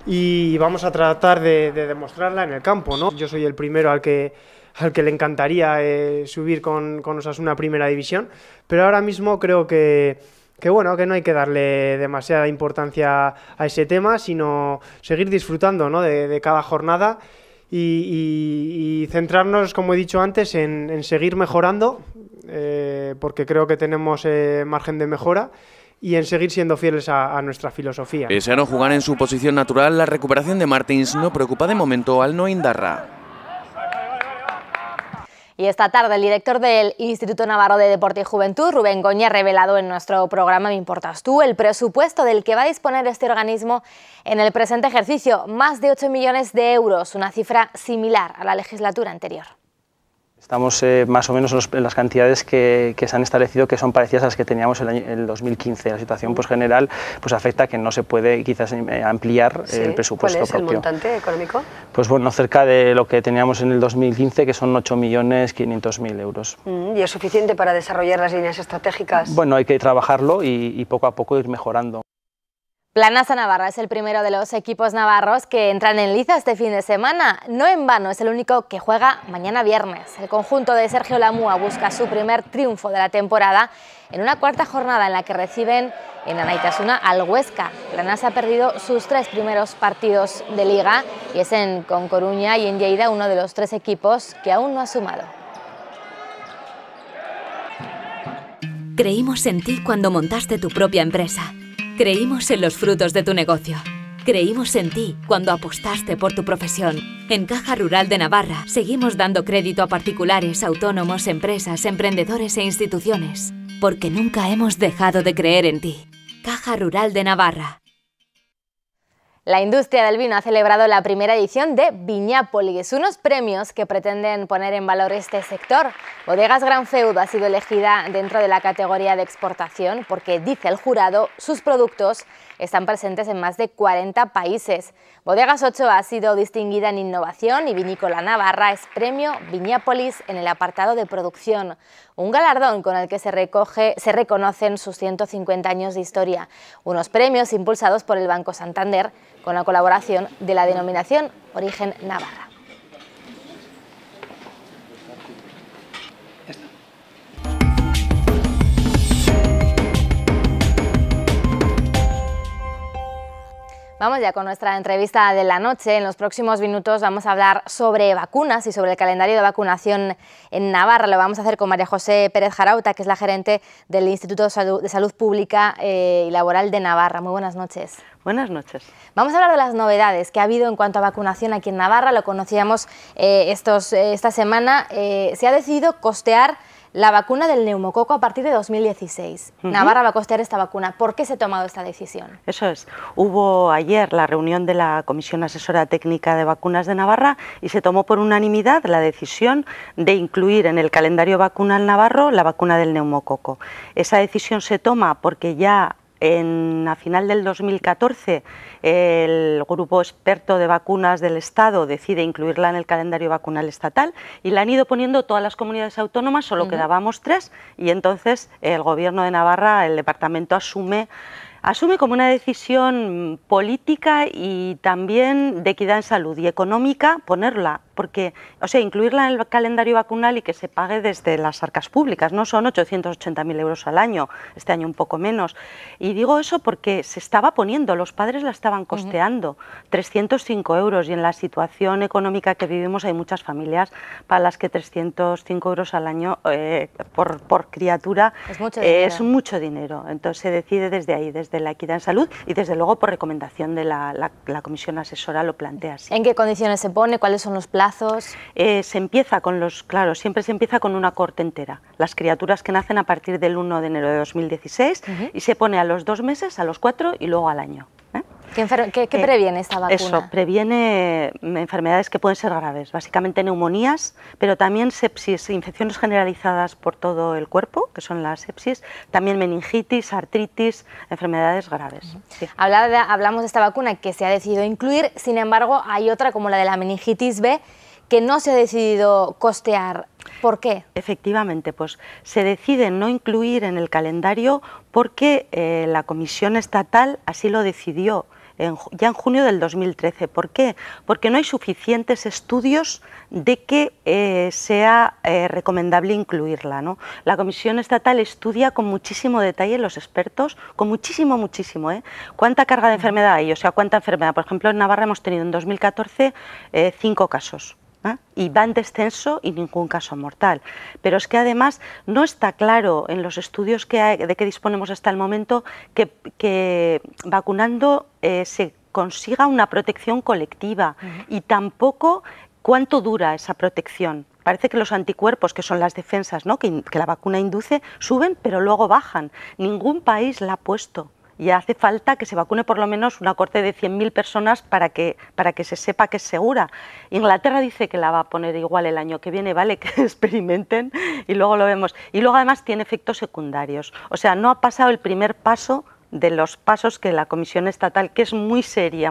y vamos a tratar de demostrarla en el campo, ¿no? Yo soy el primero al que le encantaría subir con Osasuna a Primera División, pero ahora mismo creo que bueno, que no hay que darle demasiada importancia a ese tema, sino seguir disfrutando, ¿no?, de cada jornada y centrarnos, como he dicho antes, en seguir mejorando, porque creo que tenemos margen de mejora, y en seguir siendo fieles a nuestra filosofía. Pese a no jugar en su posición natural, la recuperación de Martins no preocupa de momento al Noindarra. Y esta tarde el director del Instituto Navarro de Deporte y Juventud, Rubén Goñi, ha revelado en nuestro programa Me Importas Tú el presupuesto del que va a disponer este organismo en el presente ejercicio, más de 8 millones de euros, una cifra similar a la legislatura anterior. Estamos más o menos en las cantidades que se han establecido, que son parecidas a las que teníamos en el 2015. La situación pues, general pues, afecta a que no se puede quizás ampliar el presupuesto propio. ¿Cuál es el montante económico? Pues bueno, cerca de lo que teníamos en el 2015, que son 8.500.000 euros. ¿Y es suficiente para desarrollar las líneas estratégicas? Bueno, hay que trabajarlo y poco a poco ir mejorando. Planasa Navarra es el primero de los equipos navarros que entran en liza este fin de semana. No en vano, es el único que juega mañana viernes. El conjunto de Sergio Lamúa busca su primer triunfo de la temporada en una cuarta jornada en la que reciben en Anaitasuna al Huesca. Planasa ha perdido sus 3 primeros partidos de liga y es con Coruña y en Lleida uno de los 3 equipos que aún no ha sumado. Creímos en ti cuando montaste tu propia empresa. Creímos en los frutos de tu negocio. Creímos en ti cuando apostaste por tu profesión. En Caja Rural de Navarra seguimos dando crédito a particulares, autónomos, empresas, emprendedores e instituciones. Porque nunca hemos dejado de creer en ti. Caja Rural de Navarra. La industria del vino ha celebrado la primera edición de Viñápolis, unos premios que pretenden poner en valor este sector. Bodegas Gran Feudo ha sido elegida dentro de la categoría de exportación porque, dice el jurado, sus productos están presentes en más de 40 países. Bodegas 8 ha sido distinguida en innovación y Vinícola Navarra es premio Viñápolis en el apartado de producción, un galardón con el que se reconocen sus 150 años de historia, unos premios impulsados por el Banco Santander con la colaboración de la denominación Origen Navarra. Vamos ya con nuestra entrevista de la noche. En los próximos minutos vamos a hablar sobre vacunas y sobre el calendario de vacunación en Navarra. Lo vamos a hacer con María José Pérez Jarauta, que es la gerente del Instituto de Salud Pública y Laboral de Navarra. Muy buenas noches. Buenas noches. Vamos a hablar de las novedades que ha habido en cuanto a vacunación aquí en Navarra. Lo conocíamos esta semana. Se ha decidido costear la vacuna del neumococo a partir de 2016. Navarra va a costear esta vacuna. ¿Por qué se ha tomado esta decisión? Eso es. Hubo ayer la reunión de la Comisión Asesora Técnica de Vacunas de Navarra y se tomó por unanimidad la decisión de incluir en el calendario vacunal navarro la vacuna del neumococo. Esa decisión se toma porque ya a final del 2014 el grupo experto de vacunas del Estado decide incluirla en el calendario vacunal estatal y la han ido poniendo todas las comunidades autónomas, solo quedábamos 3 y entonces el Gobierno de Navarra, el departamento asume como una decisión política y también de equidad en salud y económica ponerla, porque, incluirla en el calendario vacunal y que se pague desde las arcas públicas, no son 880.000 euros al año, este año un poco menos. Y digo eso porque se estaba poniendo, los padres la estaban costeando, 305 euros y en la situación económica que vivimos hay muchas familias para las que 305 euros al año por criatura es mucho dinero. Entonces se decide desde ahí, desde la equidad en salud y desde luego por recomendación de la Comisión Asesora lo plantea así. ¿En qué condiciones se pone? ¿Cuáles son los plazos? Se empieza siempre se empieza con una cohorte entera, las criaturas que nacen a partir del 1 de enero de 2016 y se pone a los 2 meses, a los 4 y luego al año. ¿Qué previene esta vacuna? Eso, previene enfermedades que pueden ser graves, básicamente neumonías, pero también sepsis, infecciones generalizadas por todo el cuerpo, que son las sepsis, también meningitis, artritis, enfermedades graves. Sí. Hablamos de esta vacuna que se ha decidido incluir, sin embargo hay otra como la de la meningitis B que no se ha decidido costear. ¿Por qué? Efectivamente, pues se decide no incluir en el calendario porque la Comisión Estatal así lo decidió. Ya en junio del 2013. ¿Por qué? Porque no hay suficientes estudios de que sea recomendable incluirla, ¿no? La Comisión Estatal estudia con muchísimo detalle, los expertos, con muchísimo, cuánta carga de enfermedad hay, cuánta enfermedad. Por ejemplo, en Navarra hemos tenido en 2014 5 casos. Y va en descenso y ningún caso mortal. Pero es que además no está claro en los estudios de que disponemos hasta el momento que vacunando se consiga una protección colectiva y tampoco cuánto dura esa protección. Parece que los anticuerpos, que son las defensas, ¿no? que la vacuna induce, suben pero luego bajan. Ningún país la ha puesto y hace falta que se vacune por lo menos una corte de 100.000 personas para que se sepa que es segura. Inglaterra dice que la va a poner igual el año que viene, vale, que experimenten y luego lo vemos. Y luego además tiene efectos secundarios, o sea, no ha pasado el primer paso de los pasos que la Comisión Estatal, que es muy seria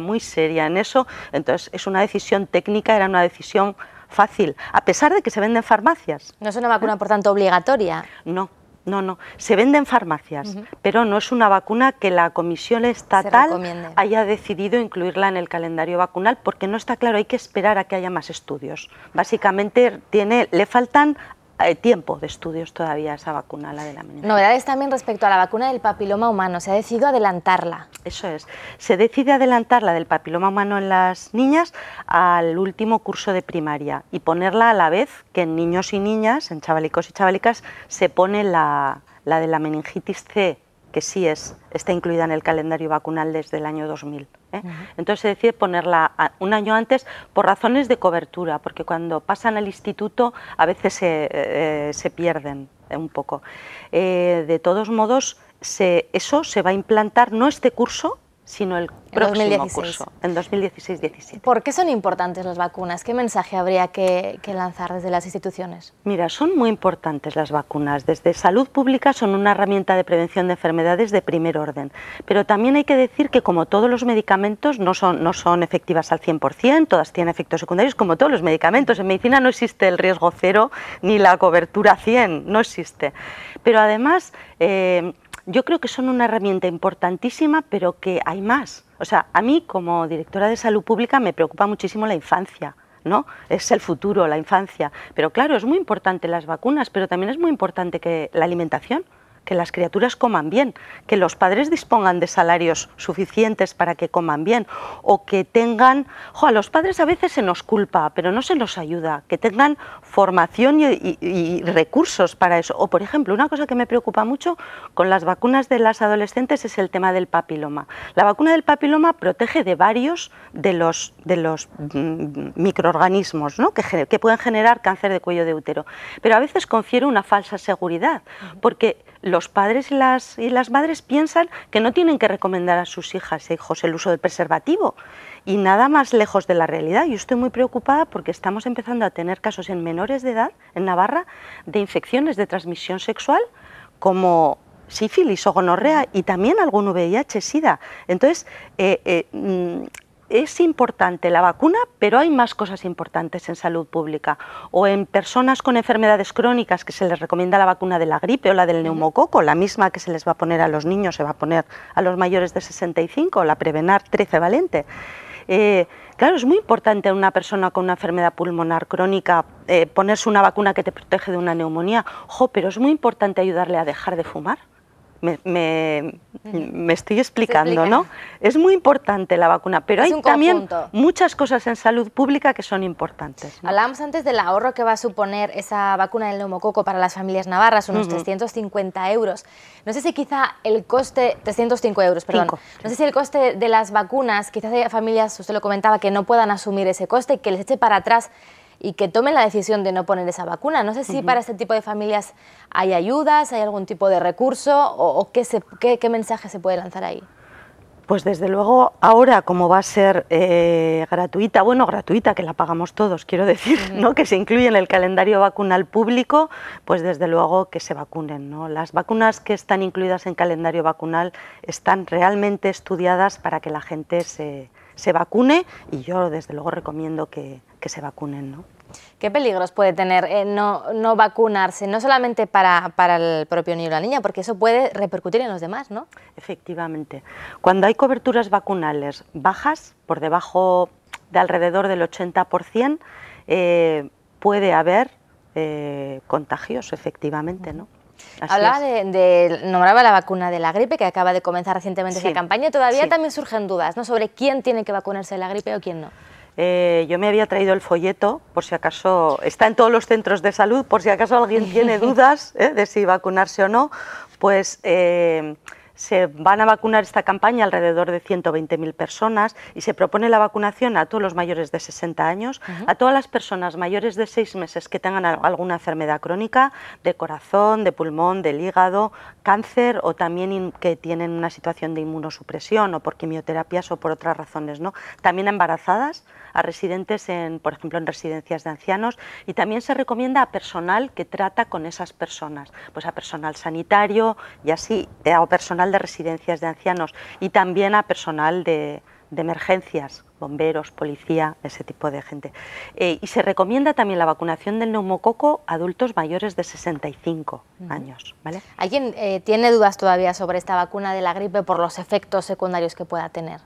en eso, entonces es una decisión técnica, era una decisión fácil, a pesar de que se vende en farmacias. ¿No es una vacuna, por tanto, obligatoria? No, se vende en farmacias, pero no es una vacuna que la Comisión Estatal haya decidido incluirla en el calendario vacunal, porque no está claro, hay que esperar a que haya más estudios. Básicamente le faltan tiempo de estudios todavía a esa vacuna, la de la meningitis. Novedades también respecto a la vacuna del papiloma humano, se ha decidido adelantarla. Eso es, se decide adelantar la del papiloma humano en las niñas al último curso de primaria y ponerla a la vez que en niños y niñas, en chavalicos y chavalicas, se pone la de la meningitis C, que sí está incluida en el calendario vacunal desde el año 2000. Entonces se decide ponerla un año antes por razones de cobertura, porque cuando pasan al instituto a veces se pierden un poco. De todos modos, eso se va a implantar no este curso, sino el próximo curso, en 2016-17. ¿Por qué son importantes las vacunas? ¿Qué mensaje habría que lanzar desde las instituciones? Mira, son muy importantes las vacunas. Desde salud pública son una herramienta de prevención de enfermedades de primer orden. Pero también hay que decir que, como todos los medicamentos, no son efectivas al 100%, todas tienen efectos secundarios, como todos los medicamentos. En medicina no existe el riesgo cero ni la cobertura 100, no existe. Pero además, yo creo que son una herramienta importantísima, pero que hay más. O sea, a mí, como directora de salud pública, me preocupa muchísimo la infancia, ¿no? Es el futuro, la infancia. Pero claro, es muy importante las vacunas, pero también es muy importante que la alimentación, que las criaturas coman bien, que los padres dispongan de salarios suficientes para que coman bien, o que tengan, a los padres a veces se nos culpa, pero no se nos ayuda, que tengan formación y recursos para eso. O, por ejemplo, una cosa que me preocupa mucho con las vacunas de las adolescentes es el tema del papiloma. La vacuna del papiloma protege de varios de los microorganismos, ¿no? que pueden generar cáncer de cuello de útero, pero a veces confiere una falsa seguridad, porque los padres y las madres piensan que no tienen que recomendar a sus hijas e hijos el uso del preservativo, y nada más lejos de la realidad. Yo estoy muy preocupada porque estamos empezando a tener casos en menores de edad, en Navarra, de infecciones de transmisión sexual como sífilis o gonorrea y también algún VIH-Sida. Entonces, es importante la vacuna, pero hay más cosas importantes en salud pública. O en personas con enfermedades crónicas, que se les recomienda la vacuna de la gripe o la del neumococo, la misma que se les va a poner a los niños, se va a poner a los mayores de 65, la Prevenar 13 valente. Claro, es muy importante a una persona con una enfermedad pulmonar crónica ponerse una vacuna que te protege de una neumonía, pero es muy importante ayudarle a dejar de fumar. Me estoy explicando, ¿no? Es muy importante la vacuna, pero hay también muchas cosas en salud pública que son importantes, ¿no? Hablábamos antes del ahorro que va a suponer esa vacuna del neumococo para las familias navarras, unos 350 euros. No sé si quizá el coste, 305 euros, perdón. No sé si el coste de las vacunas, quizás hay familias, usted lo comentaba, que no puedan asumir ese coste, que les eche para atrás y que tomen la decisión de no poner esa vacuna. No sé si para este tipo de familias hay ayudas, hay algún tipo de recurso o qué mensaje se puede lanzar ahí. Pues desde luego ahora, como va a ser gratuita, bueno, gratuita, que la pagamos todos, quiero decir, ¿no? Que se incluye en el calendario vacunal público, pues desde luego que se vacunen, ¿no? Las vacunas que están incluidas en calendario vacunal están realmente estudiadas para que la gente se vacune, y yo desde luego recomiendo que se vacunen, ¿no? ¿Qué peligros puede tener no vacunarse, no solamente para el propio niño o la niña, porque eso puede repercutir en los demás, ¿no? Efectivamente. Cuando hay coberturas vacunales bajas, por debajo de alrededor del 80%, puede haber contagios, efectivamente, ¿no? Hablaba nombraba la vacuna de la gripe, que acaba de comenzar recientemente esa campaña. Todavía también surgen dudas, ¿no?, sobre quién tiene que vacunarse de la gripe o quién no. Yo me había traído el folleto, por si acaso, está en todos los centros de salud, por si acaso alguien tiene dudas de si vacunarse o no, pues Se van a vacunar esta campaña alrededor de 120.000 personas y se propone la vacunación a todos los mayores de 60 años, a todas las personas mayores de 6 meses que tengan alguna enfermedad crónica, de corazón, de pulmón, del hígado, cáncer o también que tienen una situación de inmunosupresión o por quimioterapias o por otras razones, ¿no? También a embarazadas, a residentes, por ejemplo, en residencias de ancianos, y también se recomienda a personal que trata con esas personas, pues a personal sanitario y así, a personal de residencias de ancianos y también a personal de emergencias, bomberos, policía, ese tipo de gente. Y se recomienda también la vacunación del neumococo a adultos mayores de 65 años. ¿Vale? ¿Alguien tiene dudas todavía sobre esta vacuna de la gripe por los efectos secundarios que pueda tener?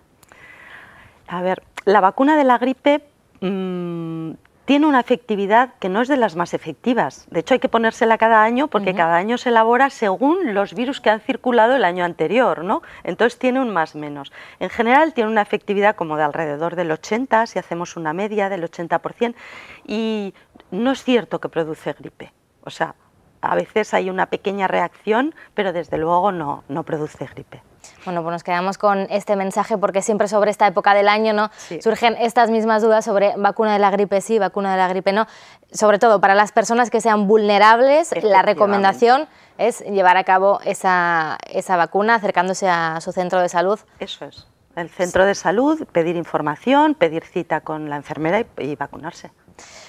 A ver, la vacuna de la gripe tiene una efectividad que no es de las más efectivas. De hecho, hay que ponérsela cada año porque cada año se elabora según los virus que han circulado el año anterior, ¿no? Entonces tiene un más menos. En general tiene una efectividad como de alrededor del 80%, si hacemos una media del 80%, y no es cierto que produce gripe. O sea, a veces hay una pequeña reacción, pero desde luego no produce gripe. Bueno, pues nos quedamos con este mensaje porque siempre sobre esta época del año, ¿no?, surgen estas mismas dudas sobre vacuna de la gripe sí, vacuna de la gripe no. Sobre todo para las personas que sean vulnerables, la recomendación es llevar a cabo esa vacuna acercándose a su centro de salud. Eso es, el centro de salud, pedir información, pedir cita con la enfermera y vacunarse.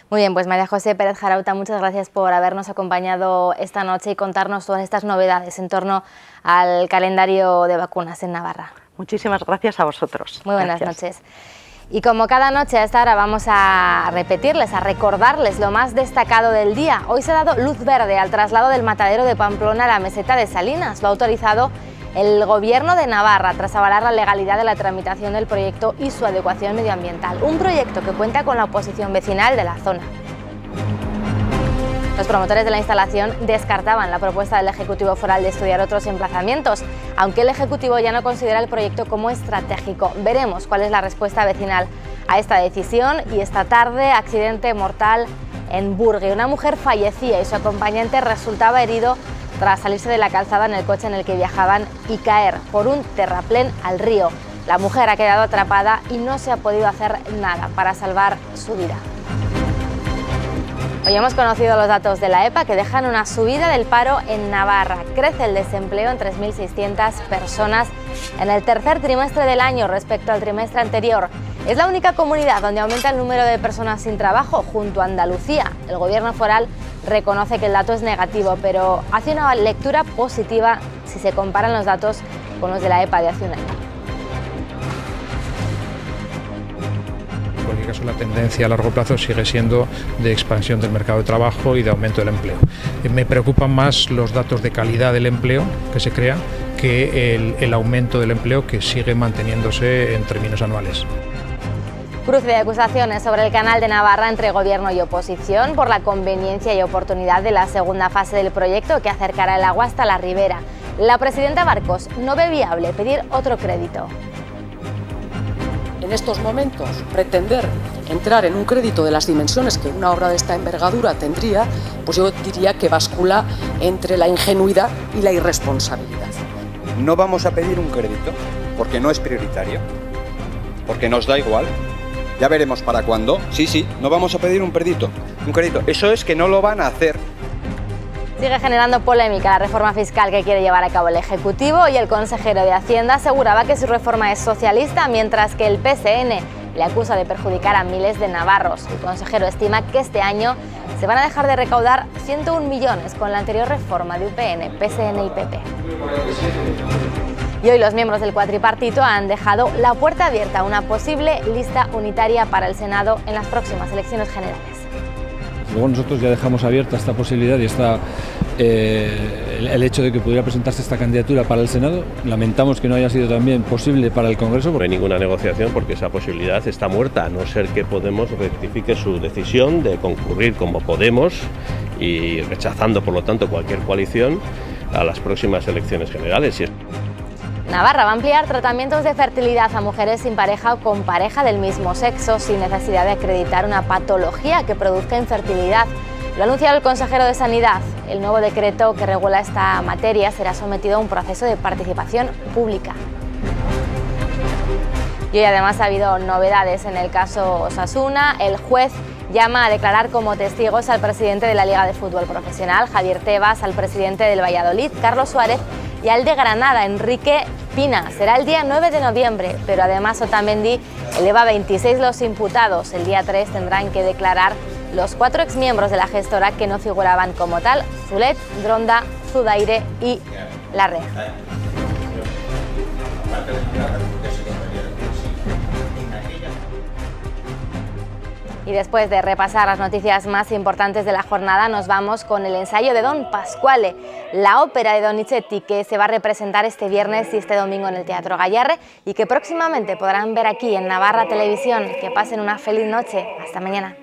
Muy bien, pues María José Pérez Jarauta, muchas gracias por habernos acompañado esta noche y contarnos todas estas novedades en torno al calendario de vacunas en Navarra. Muchísimas gracias a vosotros. Muy buenas noches. Y como cada noche a esta hora vamos a repetirles, a recordarles lo más destacado del día. Hoy se ha dado luz verde al traslado del matadero de Pamplona a la meseta de Salinas. Lo ha autorizado el Gobierno de Navarra tras avalar la legalidad de la tramitación del proyecto y su adecuación medioambiental. Un proyecto que cuenta con la oposición vecinal de la zona. Los promotores de la instalación descartaban la propuesta del Ejecutivo Foral de estudiar otros emplazamientos, aunque el Ejecutivo ya no considera el proyecto como estratégico. Veremos cuál es la respuesta vecinal a esta decisión. Y esta tarde, accidente mortal en Burgui. Una mujer fallecía y su acompañante resultaba herido tras salirse de la calzada en el coche en el que viajaban y caer por un terraplén al río. La mujer ha quedado atrapada y no se ha podido hacer nada para salvar su vida. Hoy hemos conocido los datos de la EPA que dejan una subida del paro en Navarra. Crece el desempleo en 3.600 personas en el tercer trimestre del año respecto al trimestre anterior. Es la única comunidad donde aumenta el número de personas sin trabajo, junto a Andalucía. El Gobierno foral reconoce que el dato es negativo, pero hace una lectura positiva si se comparan los datos con los de la EPA de hace un año. En cualquier caso, la tendencia a largo plazo sigue siendo de expansión del mercado de trabajo y de aumento del empleo. Me preocupan más los datos de calidad del empleo que se crea que el aumento del empleo, que sigue manteniéndose en términos anuales. Cruce de acusaciones sobre el canal de Navarra entre Gobierno y oposición por la conveniencia y oportunidad de la segunda fase del proyecto que acercará el agua hasta la ribera. La presidenta Barcos no ve viable pedir otro crédito. En estos momentos, pretender entrar en un crédito de las dimensiones que una obra de esta envergadura tendría, pues yo diría que bascula entre la ingenuidad y la irresponsabilidad. No vamos a pedir un crédito porque no es prioritario, porque nos da igual. Ya veremos para cuándo. Sí, no vamos a pedir un crédito. Eso es que no lo van a hacer. Sigue generando polémica la reforma fiscal que quiere llevar a cabo el Ejecutivo y el consejero de Hacienda aseguraba que su reforma es socialista, mientras que el PSN le acusa de perjudicar a miles de navarros. El consejero estima que este año se van a dejar de recaudar 101 millones con la anterior reforma de UPN, PSN y PP. Y hoy los miembros del cuatripartito han dejado la puerta abierta a una posible lista unitaria para el Senado en las próximas elecciones generales. Luego nosotros ya dejamos abierta esta posibilidad y el hecho de que pudiera presentarse esta candidatura para el Senado. Lamentamos que no haya sido también posible para el Congreso. No hay ninguna negociación porque esa posibilidad está muerta, a no ser que Podemos rectifique su decisión de concurrir como Podemos y rechazando por lo tanto cualquier coalición a las próximas elecciones generales. Navarra va a ampliar tratamientos de fertilidad a mujeres sin pareja o con pareja del mismo sexo sin necesidad de acreditar una patología que produzca infertilidad. Lo ha anunciado el consejero de Sanidad. el nuevo decreto que regula esta materia será sometido a un proceso de participación pública. Y hoy además ha habido novedades en el caso Osasuna. El juez llama a declarar como testigos al presidente de la Liga de Fútbol Profesional, Javier Tebas, al presidente del Valladolid, Carlos Suárez, y al de Granada, Enrique Pina. Será el día 9 de noviembre, pero además Otamendi eleva a 26 los imputados. El día 3 tendrán que declarar los 4 exmiembros de la gestora que no figuraban como tal: Zulet, Dronda, Zudaire y Larrea. Y después de repasar las noticias más importantes de la jornada, nos vamos con el ensayo de Don Pasquale, la ópera de Donizetti, que se va a representar este viernes y este domingo en el Teatro Gayarre y que próximamente podrán ver aquí en Navarra Televisión. Que pasen una feliz noche. Hasta mañana.